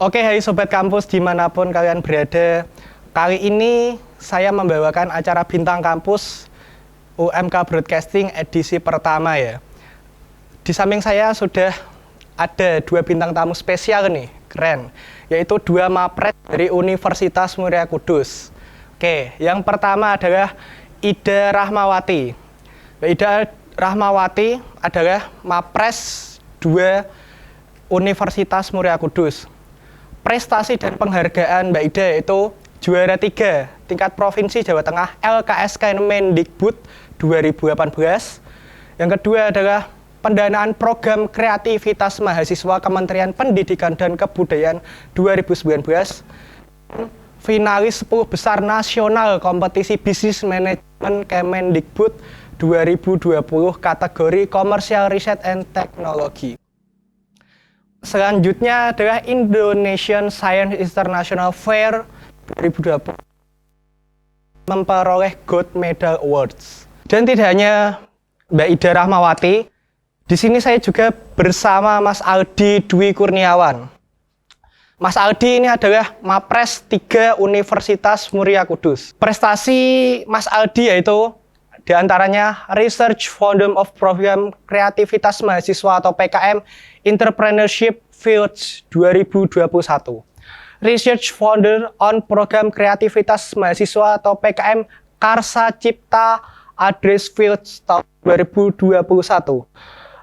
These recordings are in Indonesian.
Oke, hai Sobat Kampus dimanapun kalian berada. Kali ini saya membawakan acara Bintang Kampus UMK Broadcasting edisi pertama ya. Di samping saya sudah ada dua bintang tamu spesial nih, keren. Yaitu dua mapres dari Universitas Muria Kudus. Oke, yang pertama adalah Ida Rahmawati. Ida Rahmawati adalah mapres 2 Universitas Muria Kudus. Prestasi dan penghargaan Mbak Ida yaitu juara 3 tingkat Provinsi Jawa Tengah LKSK Mendikbud 2018. Yang kedua adalah pendanaan program kreativitas mahasiswa Kementerian Pendidikan dan Kebudayaan 2019. Finalis 10 besar nasional kompetisi bisnis manajemen Kemendikbud 2020 kategori komersial riset and teknologi. Selanjutnya adalah Indonesian Science International Fair 2020 memperoleh Gold Medal Awards. Dan tidak hanya Mbak Ida Rahmawati, di sini saya juga bersama Mas Aldi Dwi Kurniawan. Mas Aldi ini adalah mapres 3 Universitas Muria Kudus. Prestasi Mas Aldi yaitu diantaranya Research Founder of Program Kreativitas Mahasiswa atau PKM Entrepreneurship Fields 2021. Research Founder on Program Kreativitas Mahasiswa atau PKM Karsa Cipta Address Fields tahun 2021.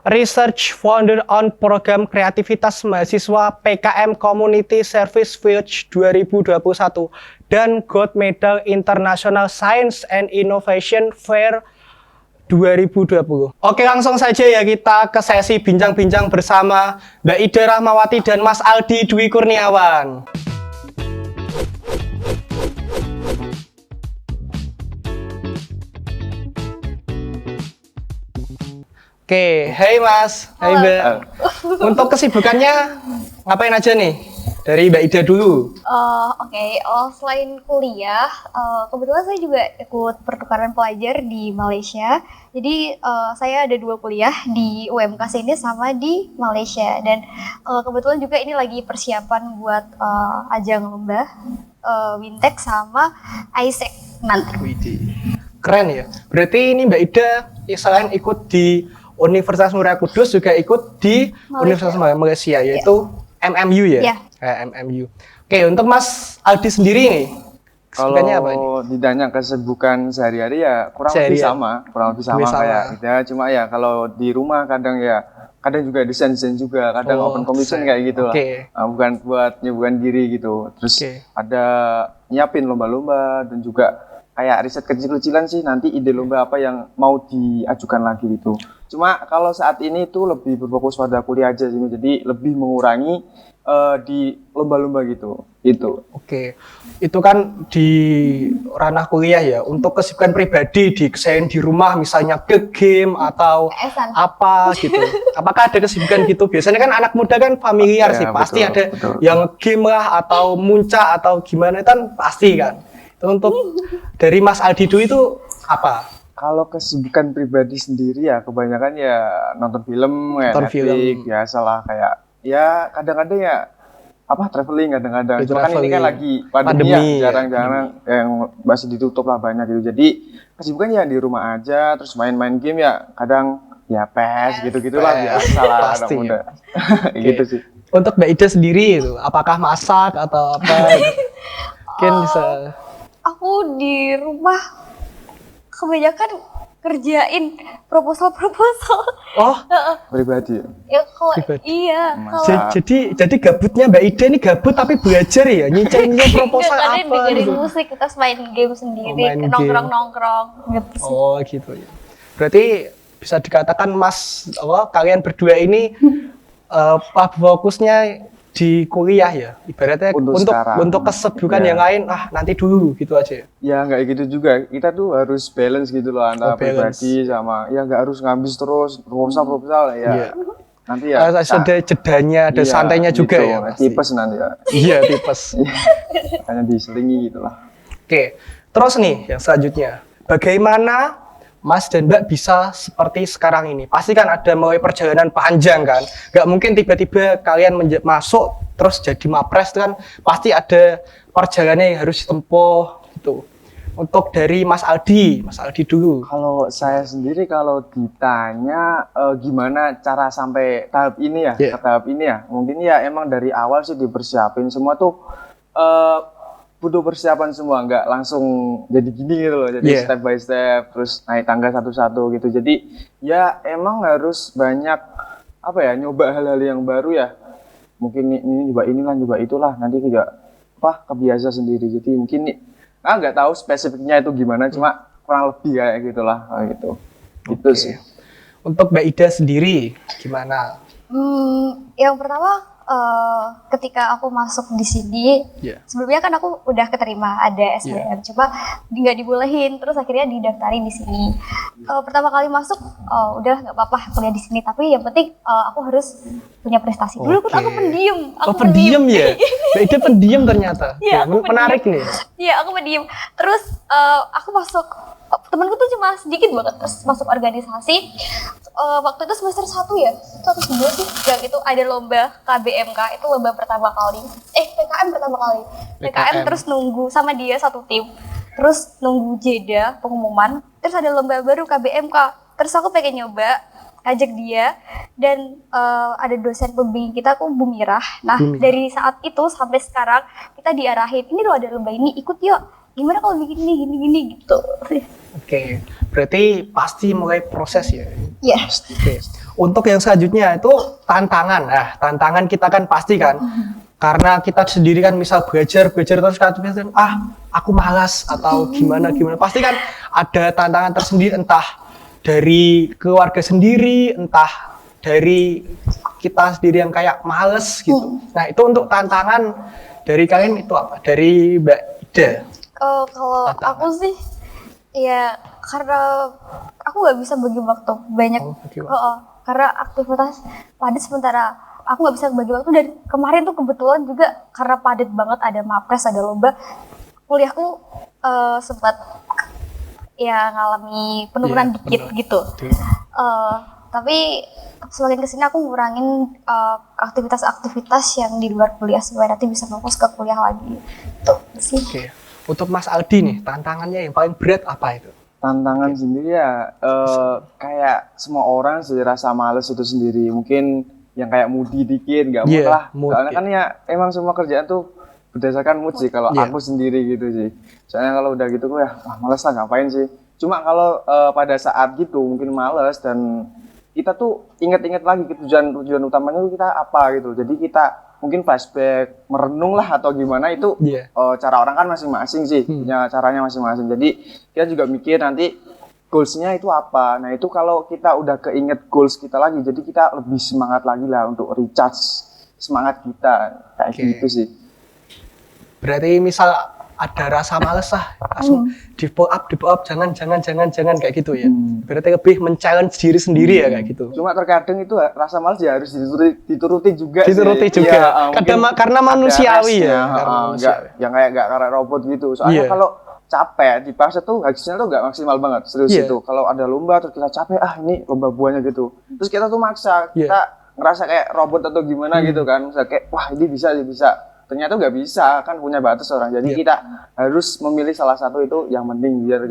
Research Founder on Program Kreativitas Mahasiswa PKM Community Service Fields 2021 dan Gold Medal International Science and Innovation Fair 2020. Oke, langsung saja ya kita ke sesi bincang-bincang bersama Mbak Ida Rahmawati dan Mas Aldi Dwi Kurniawan. Oke, hai Mas, hai Mbak. Untuk kesibukannya ngapain aja nih? Dari Mbak Ida dulu. Selain kuliah, kebetulan saya juga ikut pertukaran pelajar di Malaysia. Jadi saya ada 2 kuliah di UMK sini sama di Malaysia. Dan kebetulan juga ini lagi persiapan buat ajang lomba Wintek sama ISEC nanti. Keren ya. Berarti ini Mbak Ida selain ikut di Universitas Muria Kudus juga ikut di Universitas Malaysia yaitu MMU ya? Iya. MMU. Oke, untuk Mas Aldi sendiri nih, kesibukannya apa ini? Kalau ditanya kesibukan sehari-hari ya kurang lebih sama kayak kita. Cuma ya kalau di rumah kadang juga desain juga, kadang open competition kayak gitu lah. Bukan buat nyuguhan diri gitu. Terus ada nyiapin lomba-lomba dan juga kayak riset kecil-kecilan sih nanti ide lomba apa yang mau diajukan lagi gitu. Cuma kalau saat ini tuh lebih berfokus pada kuliah aja sih, jadi lebih mengurangi di lomba-lomba gitu. Itu. Oke. Itu kan di ranah kuliah ya. Untuk kesibukan pribadi di rumah misalnya ke game atau apa gitu. Apakah ada kesibukan gitu? Biasanya kan anak muda kan familiar sih, pasti ada yang game lah atau muncak atau gimana kan pasti kan. Untuk dari Mas Aldi Dwi itu apa? Kalau kesibukan pribadi sendiri ya kebanyakan ya nonton film, Netflix, biasalah kayak ya kadang-kadang ya traveling kadang-kadang. Cuma kan ini kan lagi pandemi ya, jarang-jarang yang masih ditutup lah banyak gitu. Jadi kesibukan ya di rumah aja, terus main-main game ya kadang ya PES gitu-gitulah biasalah anak muda. Gitu sih. Untuk Mbak Ida sendiri itu apakah masak atau apa? Mungkin bisa. Aku di rumah kebanyakan kerjain proposal. Oh, pribadi. Ya kalau iya. Jadi gabutnya Mbak Ida ini gabut tapi belajar ya, nyicil proposal apa? Dengerin musik, kita main game sendiri, nongkrong gitu. Oh gitu ya. Berarti bisa dikatakan kalian berdua ini fokusnya di kuliah ya, ibaratnya untuk kesibukan yang lain nanti dulu gitu aja. Ya nggak gitu juga, kita tuh harus balance gitu loh antara pribadi sama ya nggak harus ngabis terus proposal ya. Nanti ya ada jedanya, ada santainya juga gitu, ya. Tipes nanti ya. Iya tipes. Hanya diselingi gitulah. Oke, terus nih yang selanjutnya, bagaimana Mas dan Mbak bisa seperti sekarang ini? Pasti kan ada mulai perjalanan panjang kan? Gak mungkin tiba-tiba kalian masuk terus jadi mapres kan? Pasti ada perjalanan yang harus ditempuh gitu. Untuk dari Mas Aldi dulu. Kalau saya sendiri kalau ditanya gimana cara sampai tahap ini ya, ke tahap ini ya, mungkin ya emang dari awal sih dipersiapin semua tuh butuh persiapan semua, nggak langsung jadi gini gitu loh, jadi step by step, terus naik tangga satu-satu gitu. Jadi ya emang harus banyak apa ya, nyoba hal-hal yang baru ya. Mungkin ini coba inilah, coba itulah, nanti juga kebiasa sendiri. Jadi mungkin nggak tahu spesifiknya itu gimana, cuma kurang lebih kayak gitulah gitu. Itu sih. Untuk Mbak Ida sendiri gimana? Yang pertama ketika aku masuk di sini, sebelumnya kan aku udah keterima ada SBM, coba nggak dibolehin, terus akhirnya didaftarin di sini. Pertama kali masuk, udah nggak apa-apa kuliah di sini, tapi yang penting aku harus punya prestasi. Dulu aku pendiam. Pendiam ya? Mbak Ida pendiam ternyata. Iya, menarik nih. Iya, aku pendiam. Terus aku masuk, temanku tuh cuma sedikit banget, terus masuk organisasi. Waktu itu semester 1 ya, atau 2 sih, yang itu ada lomba KBMK, itu lomba pertama kali, PKM pertama kali, PKM terus nunggu sama dia satu tim, terus nunggu jeda pengumuman, terus ada lomba baru KBMK, terus aku pengen nyoba, ngajak dia, dan ada dosen pembimbing kita, aku Bu Mirah. Nah dari saat itu sampai sekarang kita diarahin, ini loh ada lomba ini, ikut yuk, gimana kalau bikin ini gini gitu. Oke, berarti pasti mulai proses ya? Iya. Oke. Untuk yang selanjutnya itu tantangan. Nah, tantangan kita kan pasti kan, karena kita sendiri kan misal belajar terus kan, aku malas atau gimana. Pasti kan ada tantangan tersendiri, entah dari keluarga sendiri, entah dari kita sendiri yang kayak males gitu. Nah, itu untuk tantangan dari kalian itu apa? Dari Mbak Ida? Kalau aku sih, ya karena aku nggak bisa bagi waktu banyak, karena aktivitas padat, sementara aku nggak bisa bagi waktu. Dan kemarin tuh kebetulan juga karena padat banget, ada mapres, ada lomba, kuliahku sempat ya ngalami penurunan dikit gitu. Tapi semakin kesini aku ngurangin aktivitas-aktivitas yang di luar kuliah supaya nanti bisa fokus ke kuliah lagi. Tuh sih. Okay. Untuk Mas Aldi nih, tantangannya yang paling berat apa itu? Tantangan sendiri ya, kayak semua orang sih rasa males itu sendiri. Mungkin yang kayak moody dikit, nggak mood lah. Soalnya kan ya emang semua kerjaan tuh berdasarkan mood sih, kalau aku sendiri gitu sih. Soalnya kalau udah gitu ya, males lah ngapain sih. Cuma kalau pada saat gitu mungkin males, dan kita tuh inget-inget lagi tujuan utamanya tuh kita apa gitu. Jadi kita mungkin flashback, merenung lah atau gimana itu. Cara orang kan masing-masing sih, punya caranya masing-masing. Jadi kita juga mikir nanti goals-nya itu apa. Nah itu kalau kita udah keinget goals kita lagi, jadi kita lebih semangat lagi lah untuk recharge semangat kita, kayak gitu sih. Berarti misal ada rasa males langsung di pull up, jangan kayak gitu ya. Berarti lebih men-challenge diri sendiri ya kayak gitu. Cuma terkadang itu rasa males ya harus dituruti juga. Ya, karena manusiawi ya. Nggak karena robot gitu. Soalnya kalau capek dipaksa tuh hasilnya tuh nggak maksimal banget, serius itu. Kalau ada lomba terus kita capek, ini lomba buahnya gitu. Terus kita tuh maksa, kita ngerasa kayak robot atau gimana gitu kan. Misalnya kayak ini bisa. Ternyata nggak bisa, kan punya batas orang. Jadi kita harus memilih salah satu itu yang penting, biar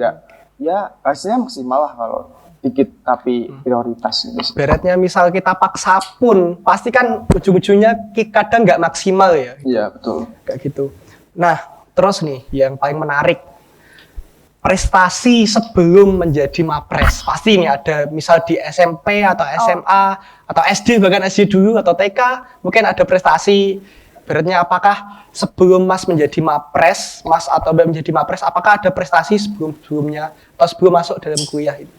hasilnya maksimal lah kalau dikit tapi prioritas gitu. Beratnya misal kita paksa pun pasti kan ujung-ujungnya kadang nggak maksimal ya. Iya betul. Kayak gitu. Nah terus nih yang paling menarik, prestasi sebelum menjadi mapres. Pasti nih ada misal di SMP atau SMA atau SD, bahkan SD dulu atau TK mungkin ada prestasi. Beratnya apakah sebelum Mas menjadi mapres, Mas atau Mbak menjadi mapres, apakah ada prestasi sebelumnya atau sebelum masuk dalam kuliah ini?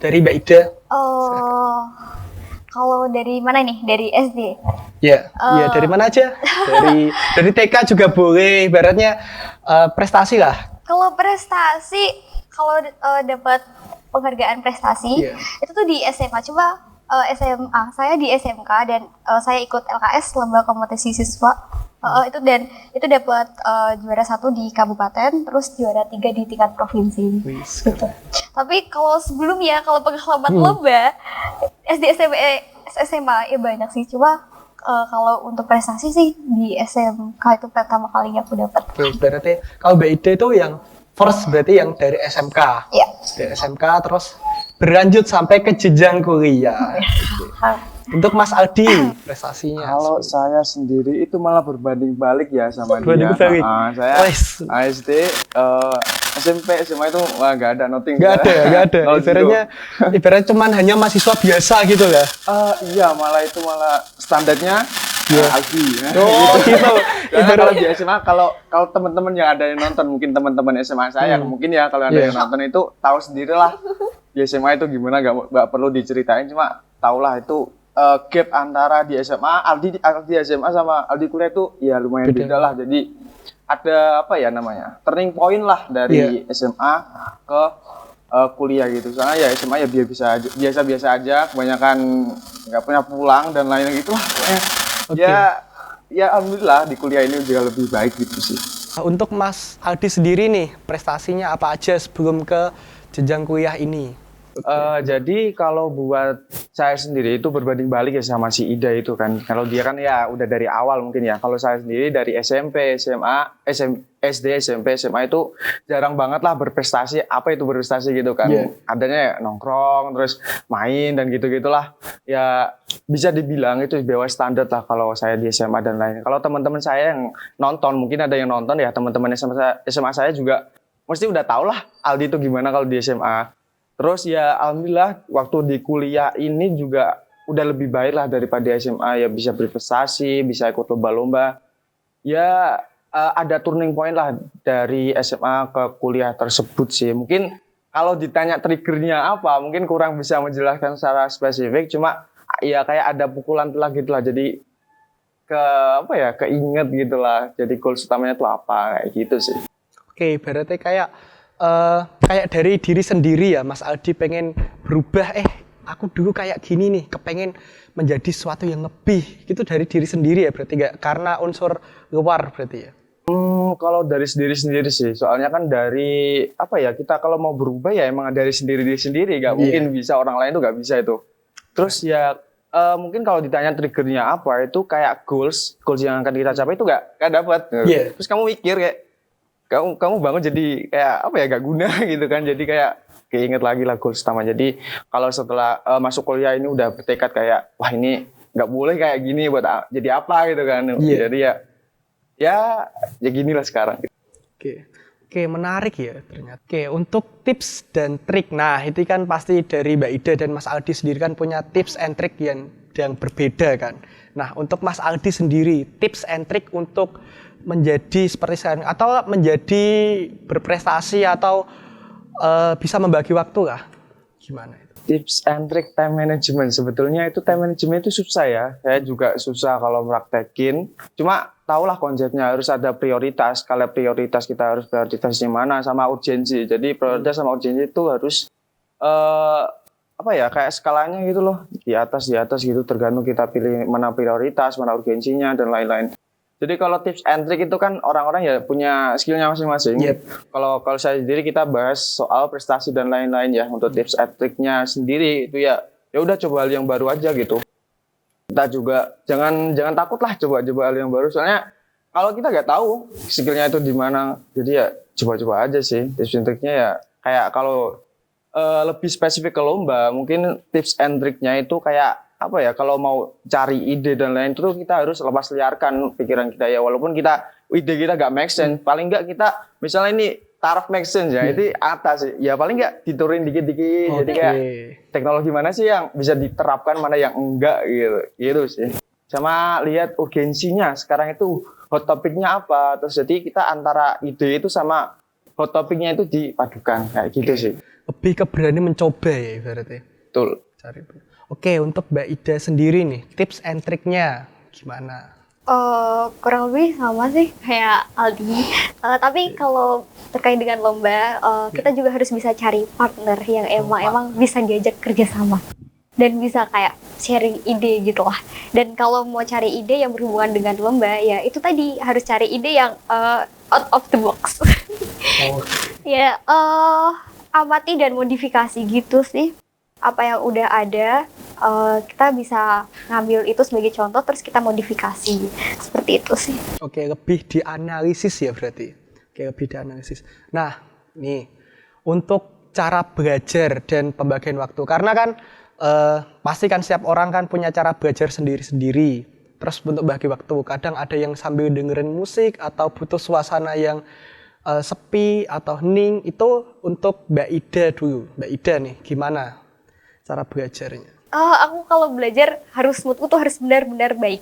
Dari Mbak Ida. Kalau dari mana nih? Dari SD? Ya, dari mana aja. Dari TK juga boleh. Beratnya prestasi lah. Kalau prestasi, kalau dapat penghargaan prestasi, itu tuh di SMA. Coba SMA, saya di SMK dan saya ikut LKS, lomba kompetisi siswa, itu dapat juara 1 di kabupaten, terus juara 3 di tingkat provinsi gitu. Tapi kalau sebelumnya, kalau pengalaman lomba SD SMA ya banyak sih. Cuma kalau untuk prestasi sih di SMK itu pertama kalinya aku dapat. Oke, berarti kalau Mbak Ida itu yang first berarti yang dari SMK. Iya. Dari SMK terus berlanjut sampai ke jenjang kuliah. Untuk Mas Aldi prestasinya. Kalau saya sendiri itu malah berbanding balik ya sama dia. Saya SD, SMP, SMA itu nggak ada nothing. Nggak ada. Ibaratnya cuman hanya mahasiswa biasa gitu lah. Iya, malah standarnya Aldi. Oh gitu. Kalau di SMA, kalau teman-teman yang ada yang nonton, mungkin teman-teman SMA saya, mungkin ya kalau ada yang nonton itu tahu sendirilah di SMA itu gimana, nggak perlu diceritain, cuma tahulah itu gap antara di SMA, Aldi SMA sama Aldi kuliah itu ya lumayan beda lah. Jadi ada apa ya namanya, turning point lah dari SMA ke kuliah gitu. Soalnya ya SMA ya biasa-biasa aja, kebanyakan nggak punya pulang dan lain-lain gitu lah. Ya alhamdulillah di kuliah ini juga lebih baik gitu sih. Untuk Mas Aldi sendiri nih, prestasinya apa aja sebelum ke jenjang kuliah ini? Jadi kalau buat saya sendiri itu berbanding balik ya sama si Ida itu kan. Kalau dia kan ya udah dari awal mungkin ya. Kalau saya sendiri dari SMP, SMA, SD, SMP, SMA itu jarang banget lah berprestasi. Apa itu berprestasi gitu kan. Adanya ya nongkrong, terus main dan gitu-gitulah. Ya bisa dibilang itu di bawah standar lah kalau saya di SMA dan lain. Kalau teman-teman saya yang nonton, mungkin ada yang nonton ya, teman-teman SMA saya juga mesti udah tau lah Aldi itu gimana kalau di SMA. Terus ya alhamdulillah waktu di kuliah ini juga udah lebih baik lah daripada SMA, ya bisa berprestasi, bisa ikut lomba-lomba. Ya ada turning point lah dari SMA ke kuliah tersebut sih. Mungkin kalau ditanya triggernya apa, mungkin kurang bisa menjelaskan secara spesifik, cuma ya kayak ada pukulan telah gitu lah. Jadi keinget gitu lah. Jadi goals utamanya tuh apa, kayak gitu sih. Oke, berarti kayak dari diri sendiri ya Mas Aldi pengen berubah, aku dulu kayak gini nih, kepengen menjadi sesuatu yang lebih gitu dari diri sendiri ya, berarti nggak karena unsur luar berarti ya? Kalau dari sendiri sih, soalnya kan dari kita kalau mau berubah ya emang dari sendiri nggak mungkin bisa orang lain tuh nggak bisa itu. Terus ya mungkin kalau ditanya triggernya apa, itu kayak goals yang akan kita capai itu nggak dapat. Terus kamu mikir kayak kamu bangun jadi kayak gak guna gitu kan, jadi kayak keinget lagi lah goals utama. Jadi kalau setelah masuk kuliah ini udah bertekad kayak wah ini nggak boleh kayak gini buat jadi apa gitu kan. Jadi ya gini lah sekarang. Oke, menarik ya ternyata. Oke, untuk tips dan trik, nah itu kan pasti dari Mbak Ida dan Mas Aldi sendiri kan punya tips and trik yang berbeda kan. Nah untuk Mas Aldi sendiri, tips and trik untuk menjadi seperti sekarang atau menjadi berprestasi atau bisa membagi waktu lah, gimana itu? Tips and trick time management, sebetulnya itu time management itu susah ya, saya juga susah kalau praktekin, cuma tahulah konsepnya, harus ada prioritas. Kalau prioritas kita harus prioritasnya mana sama urgensi. Jadi prioritas sama urgensi itu harus kayak skalanya gitu loh, di atas gitu, tergantung kita pilih mana prioritas, mana urgensinya dan lain-lain. Jadi kalau tips and trick itu kan orang-orang ya punya skillnya masing-masing. Kalau saya sendiri kita bahas soal prestasi dan lain-lain ya. Untuk tips and tricknya sendiri itu ya udah coba hal yang baru aja gitu. Kita juga jangan takut lah coba hal yang baru. Soalnya kalau kita nggak tahu skillnya itu di mana, jadi ya coba aja sih. Tips and tricknya ya kayak kalau lebih spesifik ke lomba, mungkin tips and tricknya itu kayak kalau mau cari ide dan lain itu kita harus lepas liarkan pikiran kita ya, walaupun ide kita gak make sense, paling gak kita misalnya ini taraf make sense ya, itu atas ya paling gak diturunin dikit-dikit. Jadi kayak teknologi mana sih yang bisa diterapkan, mana yang enggak gitu sih. Sama lihat urgensinya sekarang itu hot topiknya apa, terus jadi kita antara ide itu sama hot topiknya itu dipadukan kayak gitu sih. Lebih ke berani mencoba ya berarti. Betul. Oke, untuk Mbak Ida sendiri nih, tips and triknya gimana? Kurang lebih sama sih kayak Aldi. Tapi kalau terkait dengan lomba, kita juga harus bisa cari partner yang emang bisa diajak kerjasama. Dan bisa kayak sharing ide gitu lah. Dan kalau mau cari ide yang berhubungan dengan lomba, ya itu tadi harus cari ide yang out of the box. amati dan modifikasi gitu sih. Apa yang udah ada, kita bisa ngambil itu sebagai contoh, terus kita modifikasi. Seperti itu sih. Oke, lebih dianalisis ya berarti. Oke, lebih dianalisis. Nah, nih, untuk cara belajar dan pembagian waktu. Karena kan, pasti kan setiap orang kan punya cara belajar sendiri-sendiri. Terus untuk bagi waktu, kadang ada yang sambil dengerin musik, atau butuh suasana yang sepi atau hening. Itu untuk Mbak Ida dulu. Mbak Ida nih, gimana cara belajarnya? Aku kalau belajar moodku tuh harus benar-benar baik.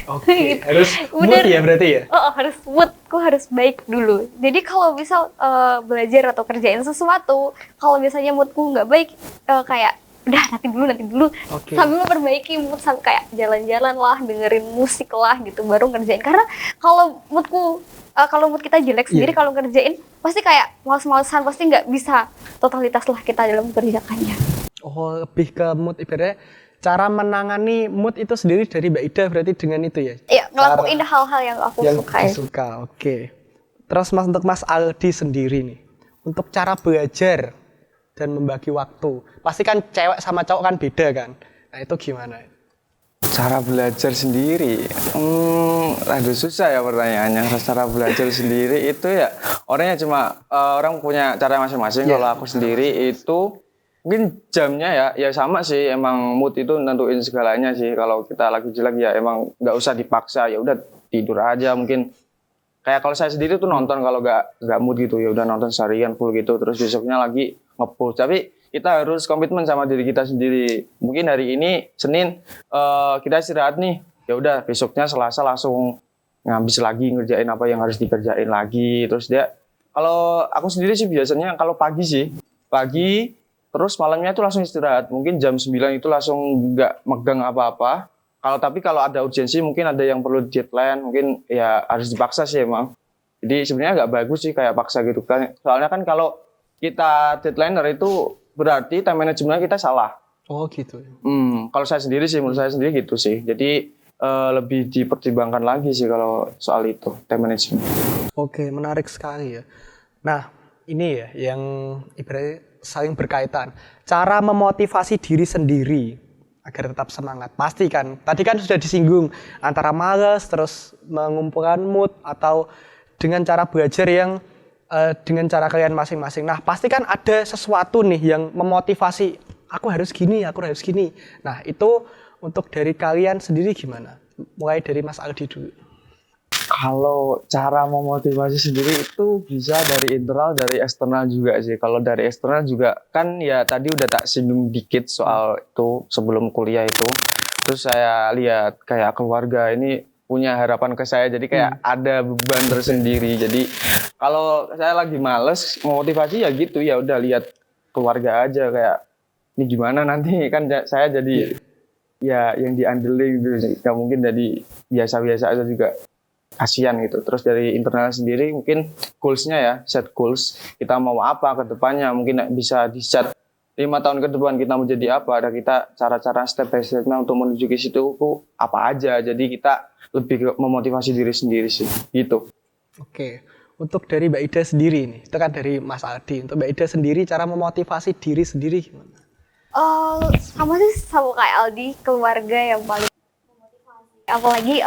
Oke, harus mood ya berarti ya? Harus moodku harus baik dulu. Jadi kalau misal belajar atau kerjain sesuatu, kalau misalnya moodku nggak baik, kayak udah nanti dulu. Okay. Sambil memperbaiki mood, sampai kayak jalan-jalan lah, dengerin musik lah gitu, baru ngerjain. Karena kalau mood kita jelek sendiri, kalau ngerjain pasti kayak males-malesan, pasti nggak bisa totalitas lah kita dalam mengerjakannya. Oh, lebih ke mood, ibaratnya cara menangani mood itu sendiri dari Mbak Ida berarti dengan itu ya? Iya, ngelakuin hal-hal yang aku suka. Oke. Terus untuk Mas Aldi sendiri nih, untuk cara belajar dan membagi waktu, pasti kan cewek sama cowok kan beda kan? Nah itu gimana? Cara belajar sendiri, aduh susah ya pertanyaannya. Cara belajar sendiri itu ya orangnya cuma orang punya cara masing-masing. Yeah. Kalau aku sendiri itu mungkin jamnya ya sama sih, emang mood itu nentuin segalanya sih. Kalau kita lagi jelek ya emang nggak usah dipaksa, ya udah tidur aja. Mungkin kayak kalau saya sendiri tuh nonton, kalau nggak mood gitu ya udah nonton seharian full gitu, terus besoknya lagi nge-push. Tapi kita harus komitmen sama diri kita sendiri. Mungkin hari ini Senin kita istirahat nih, ya udah besoknya Selasa langsung ngabis lagi ngerjain apa yang harus dikerjain lagi. Terus kalau aku sendiri sih biasanya kalau pagi terus malamnya itu langsung istirahat. Mungkin jam 9 itu langsung nggak megang apa-apa. Kalau ada urgensi, mungkin ada yang perlu deadline, mungkin ya harus dipaksa sih emang. Jadi sebenarnya nggak bagus sih kayak paksa gitu kan. Soalnya kan kalau kita deadliner itu berarti time managementnya kita salah. Oh gitu. Kalau saya sendiri sih, menurut saya sendiri gitu sih. Jadi lebih dipertimbangkan lagi sih kalau soal itu, time management. Oke, menarik sekali ya. Nah, ini ya yang ibaratnya saling berkaitan. Cara memotivasi diri sendiri agar tetap semangat. Pasti kan, tadi kan sudah disinggung antara malas, terus mengumpulkan mood, atau dengan cara belajar yang dengan cara kalian masing-masing. Nah, pasti kan ada sesuatu nih yang memotivasi, aku harus gini. Nah, itu untuk dari kalian sendiri gimana? Mulai dari Mas Aldi dulu. Kalau cara memotivasi sendiri itu bisa dari internal, dari eksternal juga sih. Kalau dari eksternal juga kan ya tadi udah tak singgung dikit soal itu sebelum kuliah itu. Terus saya lihat kayak keluarga ini punya harapan ke saya, jadi kayak ada beban tersendiri. Jadi kalau saya lagi males, motivasi ya gitu, ya udah lihat keluarga aja kayak ini gimana nanti kan saya jadi ya yang diandelin gitu. Nggak mungkin jadi biasa-biasa aja juga. Kasian gitu. Terus dari internal sendiri mungkin goals-nya ya, set goals. Kita mau apa ke depannya, mungkin bisa di-set 5 tahun ke depan kita menjadi apa, ada kita cara-cara step by step-nya untuk menuju ke situ apa aja. Jadi kita lebih memotivasi diri sendiri sih, gitu. Oke. Untuk dari Mbak Ida sendiri nih, itu kan dari Mas Aldi. Untuk Mbak Ida sendiri, cara memotivasi diri sendiri gimana? Sama sih, sama kayak Aldi, keluarga yang paling memotivasi. Apalagi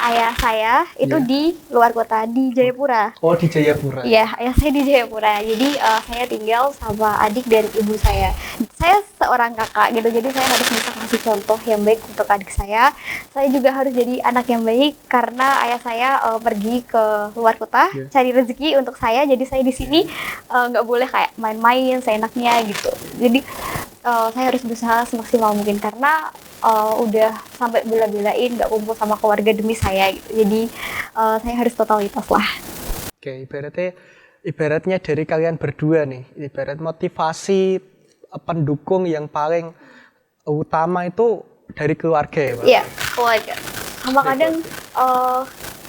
ayah saya itu di luar kota, di Jayapura. Oh, di Jayapura. Iya, ayah saya di Jayapura. Jadi saya tinggal sama adik dan ibu saya. Saya seorang kakak gitu, jadi saya harus bisa kasih contoh yang baik untuk adik saya. Saya juga harus jadi anak yang baik karena ayah saya pergi ke luar kota cari rezeki untuk saya. Jadi saya di sini nggak boleh kayak main-main seenaknya gitu. Jadi saya harus berusaha semaksimal mungkin karena udah sampai bela-belain nggak kumpul sama keluarga demi saya gitu. Jadi saya harus totalitas lah. Oke, ibaratnya dari kalian berdua nih, ibarat motivasi pendukung yang paling utama itu dari keluarga ya, Pak? Iya, keluarga. Sama kadang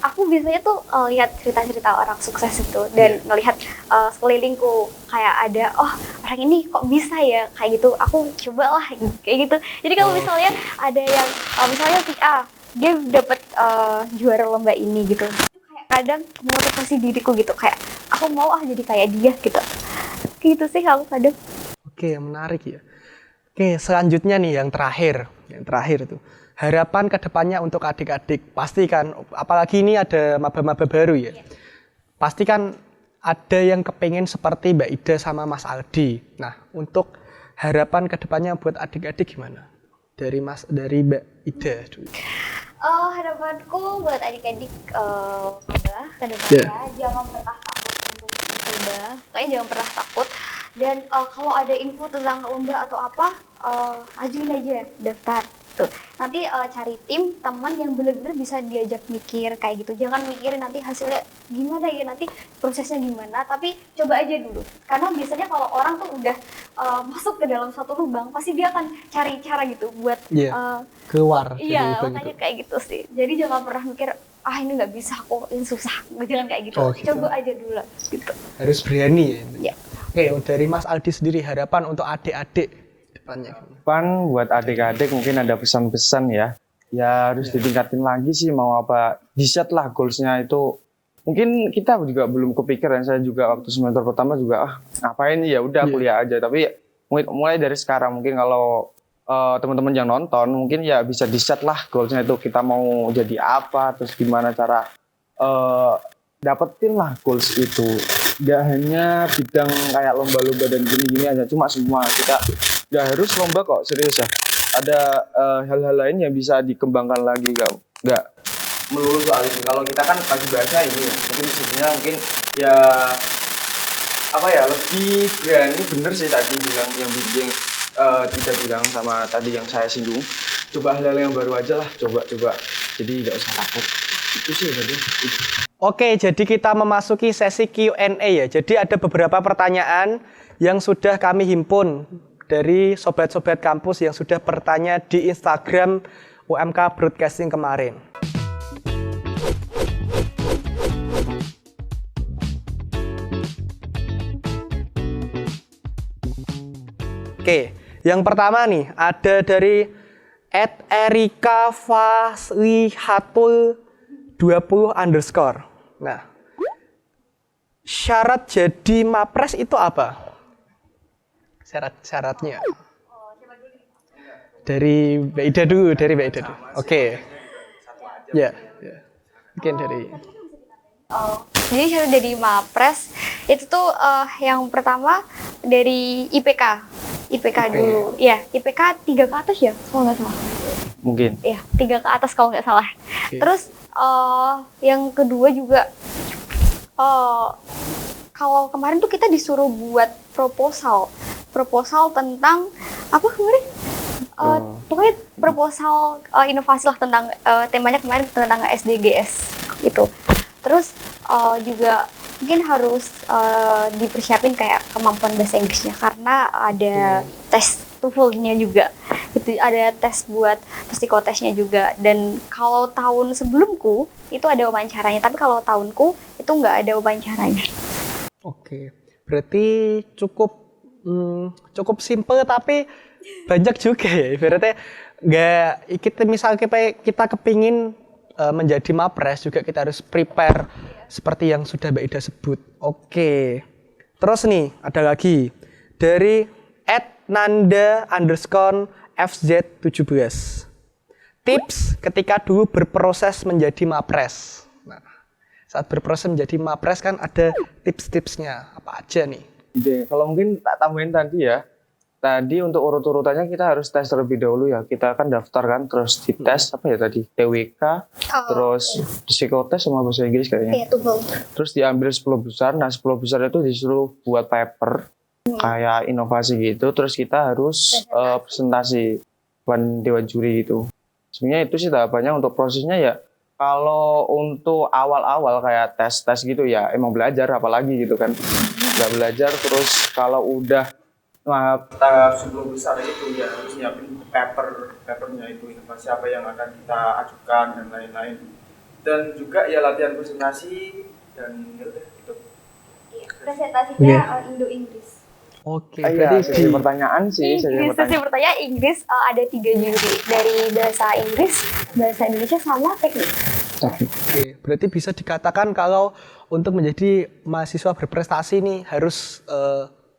aku biasanya tuh lihat cerita-cerita orang sukses itu dan ngelihat sekelilingku kayak ada orang ini kok bisa ya kayak gitu, aku cobalah kayak gitu. Jadi kalau misalnya ada yang misalnya si A dia dapat juara lomba ini gitu, itu kayak kadang memotivasi diriku gitu, kayak aku mau jadi kayak dia gitu. Gitu sih kalau kadang. Oke, menarik ya. Oke, selanjutnya nih yang terakhir itu harapan kedepannya untuk adik-adik. Pasti kan, apalagi ini ada maba-maba baru ya. Pasti kan ada yang kepengen seperti Mbak Ida sama Mas Aldi. Nah, untuk harapan kedepannya buat adik-adik gimana? Dari Mbak Ida dulu. Harapanku buat adik-adik adalah kedepannya jangan pernah takut untuk mencoba. Kayaknya jangan pernah takut. Dan kalau ada info tentang lomba atau apa, ajuin aja daftar. Tuh. Nanti cari tim teman yang benar-benar bisa diajak mikir kayak gitu. Jangan mikirin nanti hasilnya gimana ya, nanti prosesnya gimana, tapi coba aja dulu. Karena biasanya kalau orang tuh udah masuk ke dalam suatu lubang, pasti dia akan cari cara gitu buat keluar. Iya, makanya kayak gitu sih. Jadi jangan pernah mikir ini nggak bisa kok, ini susah. Jangan kayak gitu. Gitu. Coba aja dulu gitu. Harus berani ya. Ya. Oke, dari Mas Aldi sendiri harapan untuk adik-adik depannya. Pan buat adik-adik mungkin ada pesan-pesan ya. Ya harus ditingkatin lagi sih, mau apa. Di-set lah goals-nya itu. Mungkin kita juga belum kepikiran, saya juga waktu semester pertama juga ngapain ya udah kuliah aja. Tapi mulai dari sekarang mungkin kalau teman-teman yang nonton mungkin ya bisa di-set lah goals-nya itu, kita mau jadi apa, terus gimana cara dapetin lah goals itu. Gak hanya bidang kayak lomba-lomba dan gini-gini aja, cuma semua kita gak harus lomba kok, serius ya. Ada hal-hal lain yang bisa dikembangkan lagi, gak melulu soal itu. Kalau kita kan pagi bahasa ini ya, mungkin sebenarnya mungkin ya apa ya, lebih berani. Bener sih tadi bilang yang tidak bilang sama tadi yang saya singgung, coba hal-hal yang baru aja lah, coba jadi gak usah takut. Itu sih tadi. Oke, jadi kita memasuki sesi Q&A ya. Jadi ada beberapa pertanyaan yang sudah kami himpun dari sobat-sobat kampus yang sudah bertanya di Instagram UMK Broadcasting kemarin. Oke, yang pertama nih ada dari @erikafaslihatul20_. Nah, syarat jadi mapres itu apa? Syaratnya. Dari Mbak Ida dulu, Oke. Ya. Mungkin dari. Jadi syarat jadi mapres itu tuh yang pertama dari IPK dulu. Ya, IPK 3 ke atas ya, kalau nggak salah. Mungkin. Ya, 3 ke atas kalau nggak salah. Okay. Terus yang kedua juga kalau kemarin tuh kita disuruh buat proposal tentang apa kemarin? Pokoknya proposal inovasi lah tentang temanya kemarin tentang SDGs gitu. Terus juga mungkin harus dipersiapin kayak kemampuan bahasa Inggrisnya karena ada tes TOEFL-nya juga. Itu ada tes buat psikotesnya juga. Dan kalau tahun sebelumku itu ada wawancaranya, tapi kalau tahunku itu nggak ada wawancaranya. Oke, berarti cukup simple tapi banyak juga ya. Berarti kita kepingin menjadi mapres juga kita harus prepare seperti yang sudah Mbak Ida sebut. Oke. Terus nih ada lagi dari @nanda_fz17. Tips ketika dulu berproses menjadi mapres. Nah, saat berproses menjadi mapres kan ada tips-tipsnya apa aja nih? Kalau mungkin tak tambahin tadi ya. Tadi untuk urut-urutannya kita harus tes terlebih dahulu ya. Kita kan daftar kan, terus dites apa ya tadi? TWK, terus psikotes sama bahasa Inggris kayaknya. Terus diambil 10 besar. Nah 10 besar itu disuruh buat paper kayak inovasi gitu. Terus kita harus presentasi dewan juri gitu. Sebenarnya itu sih tahapannya. Untuk prosesnya ya kalau untuk awal-awal kayak tes gitu ya emang belajar apalagi gitu kan. Nggak belajar terus kalau udah tahap sebelum besar itu ya harus nyiapin papernya itu inovasi apa yang akan kita ajukan dan lain-lain, dan juga ya latihan presentasi dan ya udah gitu. Presentasinya Indo-Inggris. Oke, berarti sesi pertanyaan sih. Sesi pertanyaan Inggris ada 3 juri dari bahasa Inggris, bahasa Indonesia sama teknik. Oke, berarti bisa dikatakan kalau untuk menjadi mahasiswa berprestasi nih harus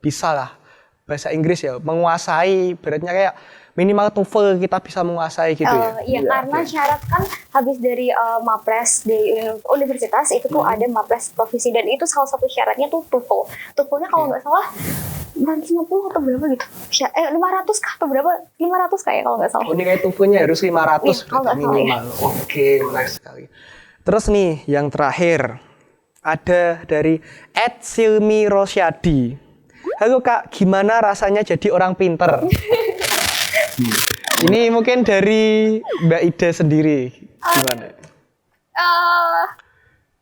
bisa lah bahasa Inggris ya, menguasai beratnya kayak minimal TOEFL kita bisa menguasai gitu ya. Iya, karena syarat kan habis dari MAPRES di universitas itu tuh ada MAPRES provisi dan itu salah satu syaratnya tuh TOEFL. TOEFL-nya kalau nggak salah 50 atau berapa gitu. 500 kah atau berapa? 500 kayak kalau nggak salah. Oh, ini kayak TOEFL-nya harus 500 kalau nggak salah minimal. Oke, menarik sekali. Terus nih yang terakhir ada dari @silmi rosyadi. Halo Kak, gimana rasanya jadi orang pinter? Ini mungkin dari Mbak Ida sendiri, gimana?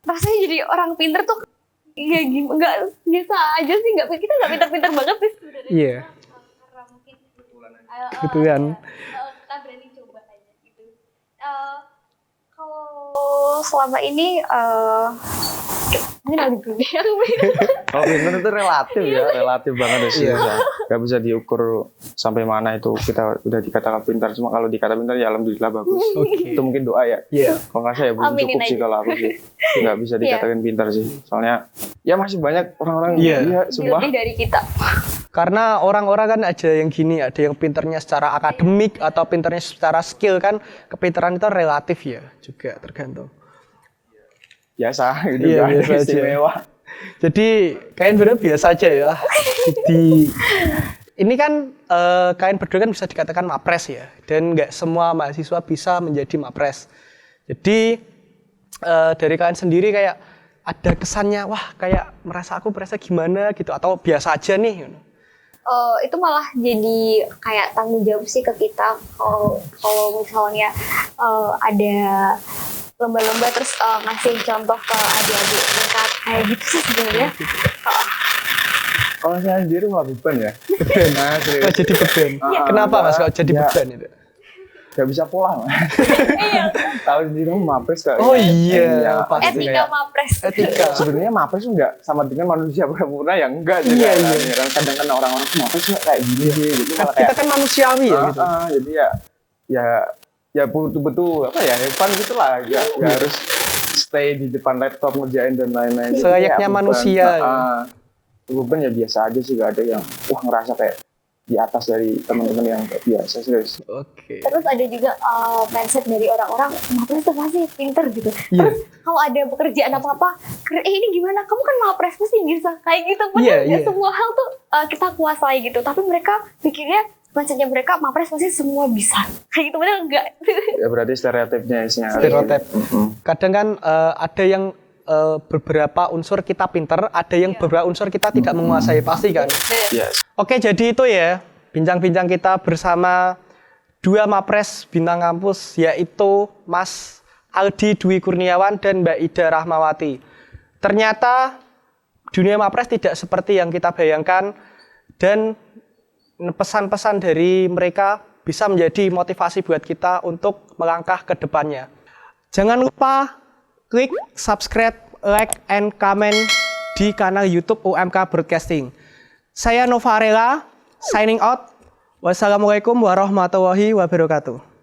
Rasanya jadi orang pinter tuh ya nggak biasa aja sih, kita nggak pinter-pinter banget sih sebenarnya. Iya. Karena mungkin Kebetulan. kita berani coba aja gitu. Kalau selama ini mungkin lebih Kalau pinter itu relatif ya, relatif banget sih. Gak bisa diukur sampai mana itu kita udah dikatakan pintar. Cuma kalau dikata pintar ya alhamdulillah bagus. Itu mungkin doa ya. Kalau nggak saya belum cukup sih kalau aku sih. Nggak bisa dikatakan pintar sih. Soalnya ya masih banyak orang-orang lebih dari kita. Karena orang-orang kan ada yang gini, ada yang pinternya secara akademik atau pinternya secara skill kan, kepintaran itu relatif ya, juga tergantung. Biasa gitu, biasa istimewa. Jadi kalian benar biasa aja ya. Jadi ini kan kalian berdua kan bisa dikatakan MAPRES ya, dan nggak semua mahasiswa bisa menjadi MAPRES. Jadi dari kalian sendiri kayak ada kesannya, wah kayak merasa gimana gitu, atau biasa aja nih. Itu malah jadi kayak tanggung jawab sih ke kita kalau misalnya ada lomba-lomba terus ngasih contoh ke adik-adik tingkat kayak gitu sih sebenarnya. Kalau saya sendiri malah beban ya. Nah, jadi beban. Kenapa Mas kalau jadi beban itu? Gak bisa pulang. Tahu sendiri MAPRES kayak. Oh iya, pasti etika MAPRES. Etika. Sebenarnya MAPRES enggak sama dengan manusia sempurna yang enggak juga. Iya. Kadang kan orang-orang MAPRES kayak gini sih. Jadi kita kan manusiawi ya gitu. Jadi ya betul-betul apa ya, fun gitulah. Enggak harus stay di depan laptop ngerjain dan lain-lain. Selayaknya manusia. Beban ya biasa aja sih, gak ada yang ngerasa kayak di atas dari teman-teman yang biasa serius. Oke. Terus ada juga mindset dari orang-orang, MAPRES itu pasti pinter gitu. Terus kalau ada pekerjaan apa-apa, ini gimana? Kamu kan MAPRES pasti bisa. Kayak gitu. Padahal semua hal tuh kita kuasai gitu. Tapi mereka pikirnya, mindsetnya mereka MAPRES pasti semua bisa. Kayak gitu, padahal enggak. Ya berarti stereotipnya isinya. Stereotip. Kadang kan ada yang beberapa unsur kita pinter, ada yang beberapa unsur kita tidak menguasai, pasti kan? Yes. Oke, jadi itu ya bincang-bincang kita bersama dua MAPRES Bintang Kampus, yaitu Mas Aldi Dwi Kurniawan dan Mbak Ida Rahmawati. Ternyata dunia MAPRES tidak seperti yang kita bayangkan, dan pesan-pesan dari mereka bisa menjadi motivasi buat kita untuk melangkah ke depannya. Jangan lupa klik subscribe, like, and comment di kanal YouTube UMK Broadcasting. Saya Nova Arela, signing out. Wassalamualaikum warahmatullahi wabarakatuh.